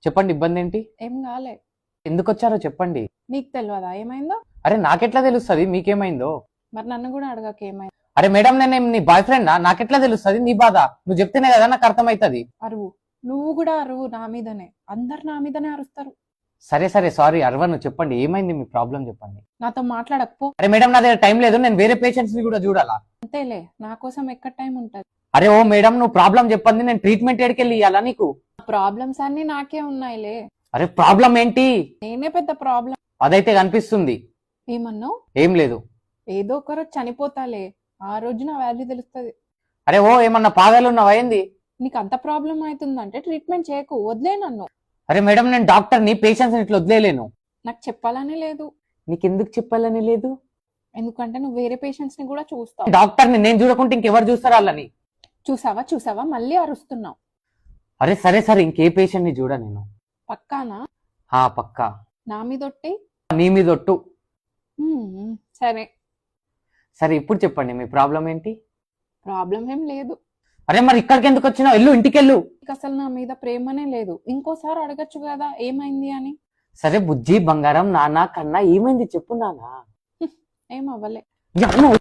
చెప్పండి, ఇబ్బంది ఏంటి? ఏం కాలే. ఎందుకు వచ్చారో చెప్పండి. నీకు తెలియదా ఏమైందో? అరే నాకెట్లా తెలుస్తుంది మీకేమైందో? మరి నన్ను కూడా అడగక ఏమైంది. అరే మేడం, నేనేం నీ బాయ్ ఫ్రెండా? నాకెట్లా తెలుస్తుంది నీ బాధ? నువ్వు చెప్తేనే కదా నాకు అర్థమవుతుంది. అరువు, నువ్వు కూడా అరువు నా మీదనే. అందరు నా మీదనే అరుస్తారు. సరే సరే, సారీ అరవను. చెప్పండి, ఏమైంది మీ ప్రాబ్లం చెప్పండి. నాతో మాట్లాడకపో. అరే మేడం, నా దగ్గర టైం లేదు, నేను వేరే పేషెంట్స్ ని కూడా చూడాలా. అంతేలే, నా కోసం ఎక్కడ టైం ఉంటది. అరే ఓ మేడం, నువ్వు ప్రాబ్లం చెప్పండి, నేను ట్రీట్మెంట్ ఎడికెళ్ళి ఇవ్వాలా నీకు? ప్రాబ్లమ్స్ అన్ని నాకే ఉన్నాయిలే. అరే ప్రాబ్లం ఏంటి? నేనే పెద్ద ప్రాబ్లం. అదైతే కనిపిస్తుంది. ఏమన్నావు? ఏం లేదు. ఏదో ఒక రోజు చనిపోతాలే, ఆ రోజు నా వాల్యూ తెలుస్తుంది. అరే ఓ, ఏమన్నా పాగాలు ఉన్నావా ఏంది? నీకు అంత ప్రాబ్లం అవుతుందంటే ట్రీట్మెంట్ చేయకు, వదిలే నన్ను. అరే మేడం, నేను డాక్టర్ని, పేషెంట్స్ ఇట్లా వదిలేలేను. నాకు చెప్పాలని లేదు. నీకెందుకు చెప్పాలని లేదు? ఎందుకంటే నువ్వు వేరే పేషెంట్స్ ని కూడా చూస్తావు. డాక్టర్ని నేను చూడకుంటే ఇంకెవరు చూస్తారు వాళ్ళని? చూసావా చూసావా, మళ్ళీ అరుస్తున్నావు. అరే సరే సరే, ఇంకే పేషెంట్ ని చూడ నేను. పక్కానా? పక్కా. నా మీదొట్టి. నీ మీద ఒట్టు. సరే సరే, ఇప్పుడు చెప్పండి మీ ప్రాబ్లం ఏంటి? ప్రాబ్లం ఏం లేదు. అరే మరి ఇక్కడికి ఎందుకు వచ్చినావు? వెళ్ళు, ఇంటికి వెళ్ళు. నీకు అసలు నా మీద ప్రేమనే లేదు. ఇంకోసారి అడగచ్చు కదా ఏమైంది అని. సరే బుజ్జి బంగారం, నాన్న కన్నా ఏమైంది చెప్పు నాన్న. ఏం అవ్వలే.